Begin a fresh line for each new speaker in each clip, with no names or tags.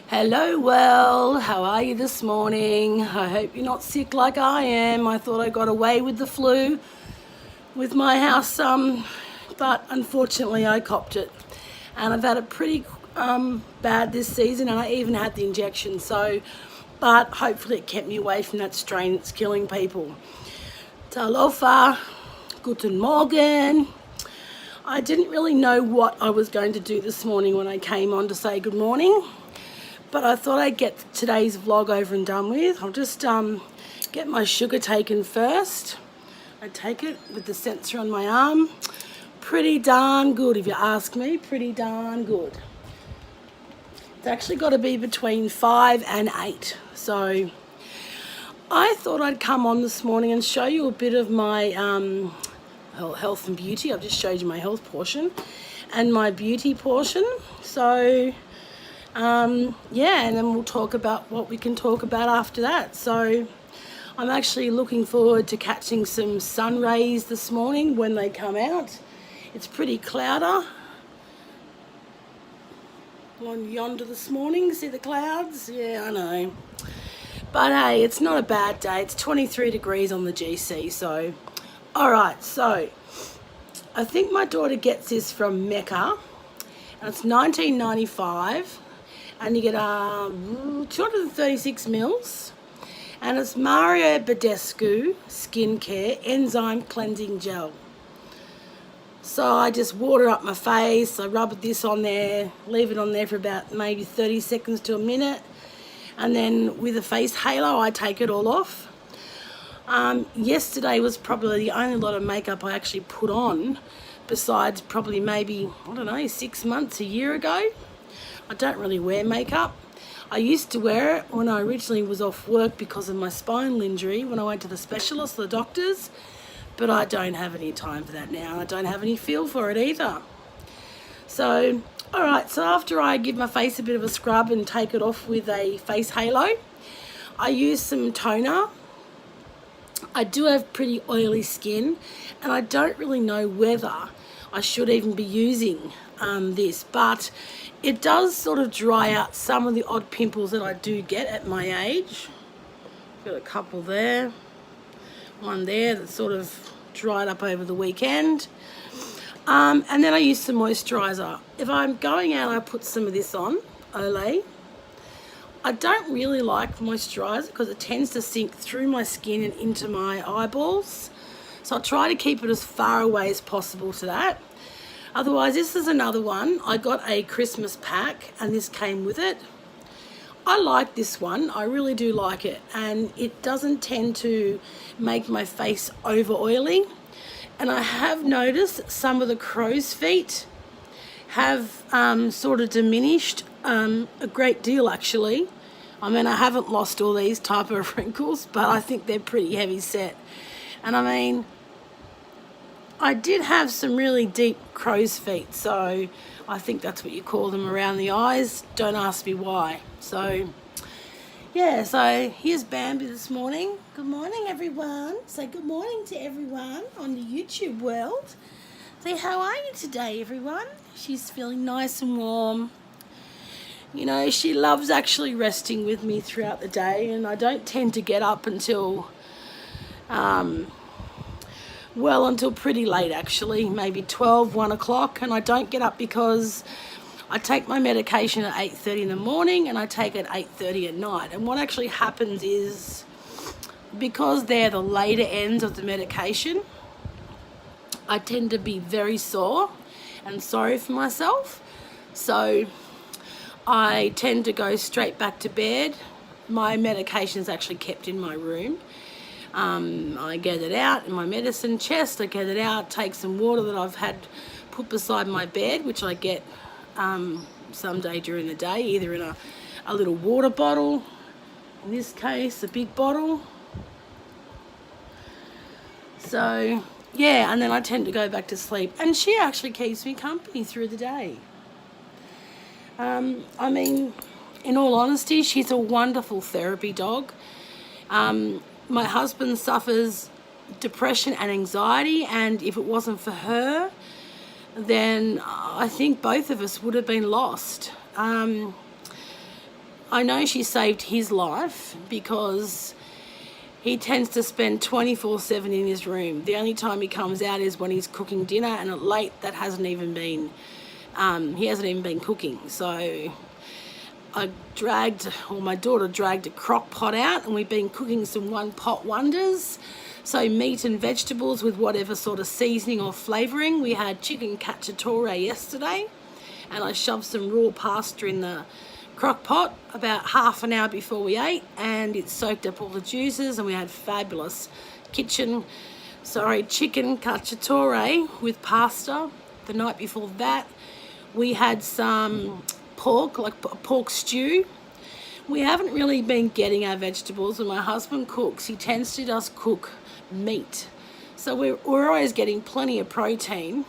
Hello, world. How are you this morning? I hope you're not sick like I am. I thought I got away with the flu with my house, but unfortunately I copped it. And I've had it pretty bad this season, and I even had the injection. But hopefully it kept me away from that strain that's killing people. Talofa, guten Morgen. I didn't really know what I was going to do this morning when I came on to say good morning. But I thought I'd get today's vlog over and done with. I'll just get my sugar taken first. I take it with the sensor on my arm. Pretty darn good, if you ask me. Pretty darn good. It's actually got to be between 5 and 8. So I thought I'd come on this morning and show you a bit of my health and beauty. I've just showed you my health portion and my beauty portion. So yeah, and then we'll talk about what we can talk about after that. So I'm actually looking forward to catching some sun rays this morning when they come out. It's pretty cloudy on yonder this morning. See the clouds? Yeah, I know. But hey, it's not a bad day. It's 23 degrees on the GC. So, all right. So I think my daughter gets this from Mecca, and it's $19.95. And you get 236 mils, and it's Mario Badescu Skincare Enzyme Cleansing Gel. So I just water up my face, I rub this on there, leave it on there for about maybe 30 seconds to a minute, and then with a face halo I take it all off. Yesterday was probably the only lot of makeup I actually put on, besides probably maybe, I don't know, 6 months, a year ago. I don't really wear makeup. I used to wear it when I originally was off work because of my spinal injury when I went to the specialist, the doctors, but I don't have any time for that now. I don't have any feel for it either. So, all right, so after I give my face a bit of a scrub and take it off with a face halo, I use some toner. I do have pretty oily skin, and I don't really know whether I should even be using this, but it does sort of dry out some of the odd pimples that I do get at my age. Got a couple there, one there that sort of dried up over the weekend. And then I use some moisturiser. If I'm going out, I put some of this on, Olay. I don't really like moisturiser because it tends to sink through my skin and into my eyeballs. So I try to keep it as far away as possible to that. Otherwise, this is another one. I got a Christmas pack and this came with it. I like this one. I really do like it. And it doesn't tend to make my face over oily. And I have noticed some of the crow's feet have sort of diminished a great deal, actually. I mean, I haven't lost all these type of wrinkles, but I think they're pretty heavy set. And I mean, I did have some really deep crow's feet, so I think that's what you call them around the eyes. Don't ask me why. So, yeah, so here's Bambi this morning. Good morning, everyone. Say good morning to everyone on the YouTube world. Say, how are you today, everyone? She's feeling nice and warm. You know, she loves actually resting with me throughout the day, and I don't tend to get up until until pretty late, actually, maybe 12, 1 o'clock. And I don't get up because I take my medication at 8:30 in the morning and I take it at 8:30 at night. And what actually happens is, because they're the later ends of the medication, I tend to be very sore and sorry for myself. So I tend to go straight back to bed. My medication is actually kept in my room. I get it out in my medicine chest. I get it out, take some water that I've had put beside my bed, which I get someday during the day, either in a little water bottle, in this case a big bottle. So yeah, and then I tend to go back to sleep, and she actually keeps me company through the day. I mean, in all honesty, she's a wonderful therapy dog. My husband suffers depression and anxiety, and if it wasn't for her, then I think both of us would have been lost. I know she saved his life because he tends to spend 24/7 in his room. The only time he comes out is when he's cooking dinner, and at late that hasn't even been, he hasn't even been cooking. So my daughter dragged a crock pot out, and we've been cooking some one pot wonders. So meat and vegetables with whatever sort of seasoning or flavouring. We had chicken cacciatore yesterday, and I shoved some raw pasta in the crock pot about half an hour before we ate, and it soaked up all the juices, and we had fabulous chicken cacciatore with pasta. The night before that, we had some pork, like pork stew. We haven't really been getting our vegetables. When my husband cooks, he tends to just cook meat. So we're always getting plenty of protein.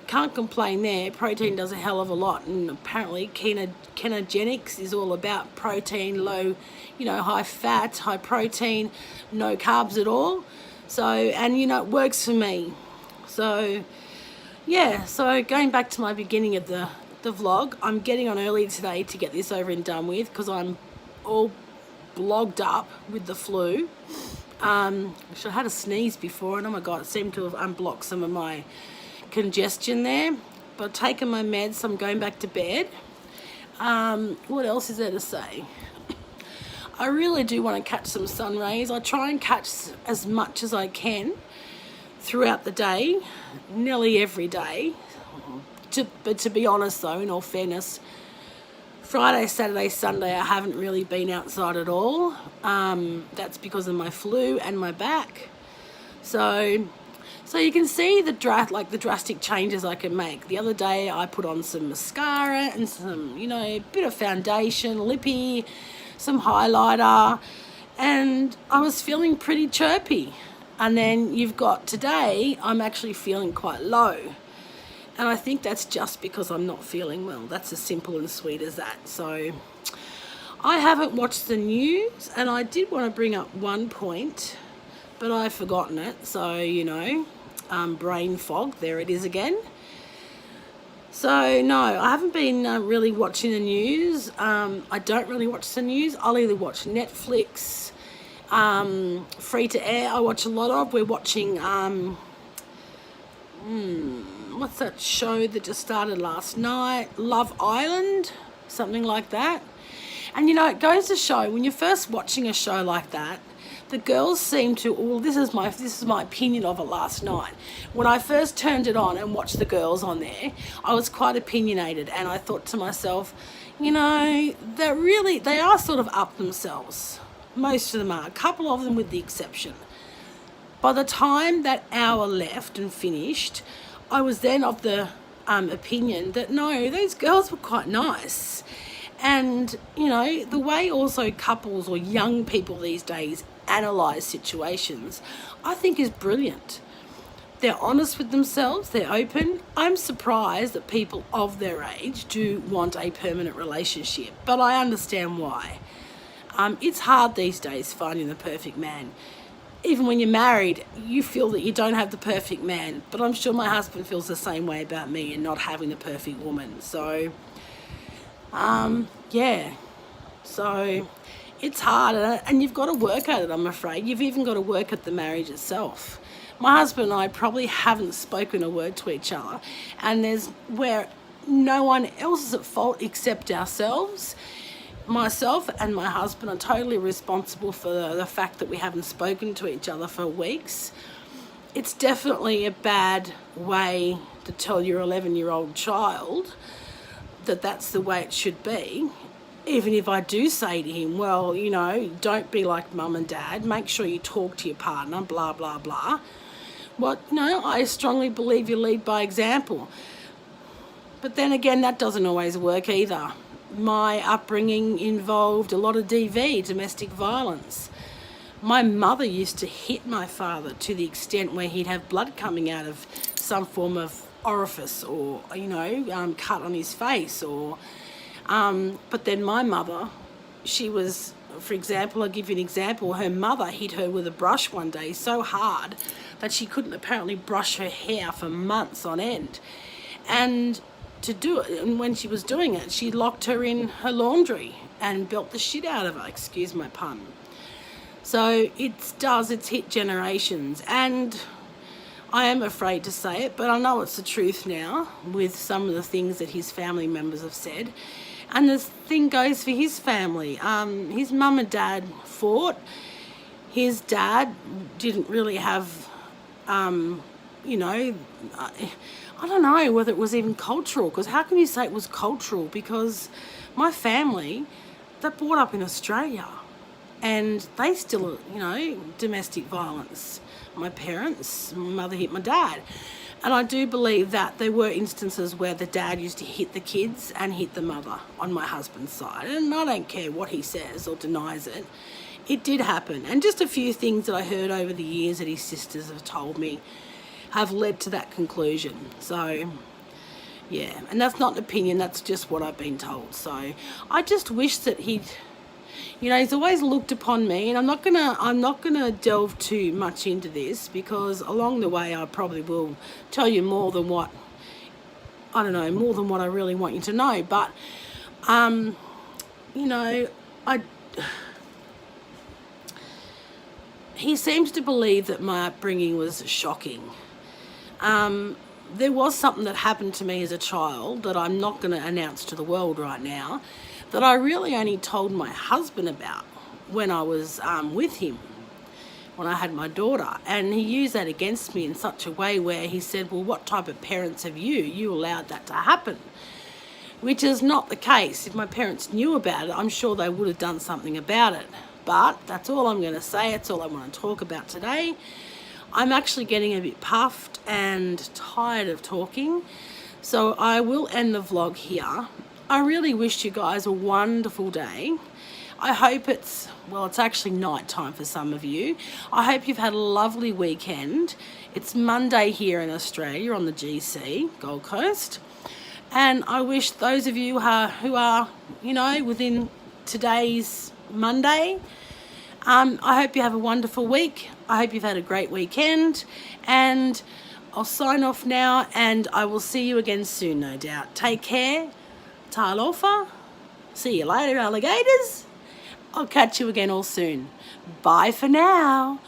Can't complain there. Protein does a hell of a lot, and apparently ketogenics is all about protein, low, high fat, high protein, no carbs at all. So, and it works for me. So, yeah, so going back to my beginning of the vlog, I'm getting on early today to get this over and done with because I'm all blogged up with the flu. I had a sneeze before, and oh my God, it seemed to have unblocked some of my congestion there. But I've taken my meds, so I'm going back to bed. What else is there to say? I really do want to catch some sun rays. I try and catch as much as I can throughout the day, nearly every day. But to be honest though, in all fairness, Friday, Saturday, Sunday, I haven't really been outside at all. That's because of my flu and my back. So you can see the drastic changes I can make. The other day I put on some mascara and some, a bit of foundation, lippy, some highlighter, and I was feeling pretty chirpy. And then you've got today, I'm actually feeling quite low. And I think that's just because I'm not feeling well. That's as simple and sweet as that. So I haven't watched the news, and I did want to bring up one point, but I've forgotten it. So, brain fog, there it is again. So no, I haven't been really watching the news. I don't really watch the news. I'll either watch Netflix, free to air I watch a lot of. We're watching, what's that show that just started last night? Love Island, something like that. And it goes to show when you're first watching a show like that, the girls seem to this is my opinion of it last night. When I first turned it on and watched the girls on there, I was quite opinionated, and I thought to myself, they are sort of up themselves. Most of them are, a couple of them with the exception. By the time that hour left and finished, I was then of the opinion that no, those girls were quite nice. And, the way also couples or young people these days analyse situations, I think is brilliant. They're honest with themselves, they're open. I'm surprised that people of their age do want a permanent relationship, but I understand why. It's hard these days finding the perfect man. Even when you're married, you feel that you don't have the perfect man, but I'm sure my husband feels the same way about me and not having the perfect woman. So, yeah. So, it's hard, and you've got to work at it, I'm afraid. You've even got to work at the marriage itself. My husband and I probably haven't spoken a word to each other, and where no one else is at fault except ourselves. Myself and my husband are totally responsible for the fact that we haven't spoken to each other for weeks. It's definitely a bad way to tell your 11-year-old child that that's the way it should be. Even if I do say to him, well, don't be like mum and dad, make sure you talk to your partner, blah, blah, blah. Well, I strongly believe you lead by example. But then again, that doesn't always work either. My upbringing involved a lot of DV, domestic violence. My mother used to hit my father to the extent where he'd have blood coming out of some form of orifice or, cut on his face. But then my mother, she was, for example, I'll give you an example. Her mother hit her with a brush one day so hard that she couldn't apparently brush her hair for months on end. And to do it. And when she was doing it, she locked her in her laundry and built the shit out of her, excuse my pun. So it's hit generations. And I am afraid to say it, but I know it's the truth now with some of the things that his family members have said. And the thing goes for his family. His mum and dad fought. His dad didn't really have, you know, I don't know whether it was even cultural, because how can you say it was cultural? Because my family, they're brought up in Australia and they still, you know, domestic violence. My parents, my mother hit my dad. And I do believe that there were instances where the dad used to hit the kids and hit the mother on my husband's side. And I don't care what he says or denies it. It did happen. And just a few things that I heard over the years that his sisters have told me have led to that conclusion. So, yeah. And that's not an opinion, that's just what I've been told. So I just wish that he'd, you know, he's always looked upon me, and I'm not gonna delve too much into this, because along the way I probably will tell you more than what I really want you to know. But you know, he seems to believe that my upbringing was shocking. There was something that happened to me as a child that I'm not going to announce to the world right now, that I really only told my husband about when I was with him, when I had my daughter. And he used that against me in such a way where he said, well, what type of parents have you? You allowed that to happen. Which is not the case. If my parents knew about it, I'm sure they would have done something about it. But that's all I'm going to say. That's all I want to talk about today. I'm actually getting a bit puffed and tired of talking, so I will end the vlog here. I really wish you guys a wonderful day. I hope it's actually night time for some of you. I hope you've had a lovely weekend. It's Monday here in Australia on the GC, Gold Coast. And I wish those of you who are, you know, within today's Monday, I hope you have a wonderful week. I hope you've had a great weekend. And I'll sign off now, and I will see you again soon, no doubt. Take care. Talofa. See you later, alligators. I'll catch you again all soon. Bye for now.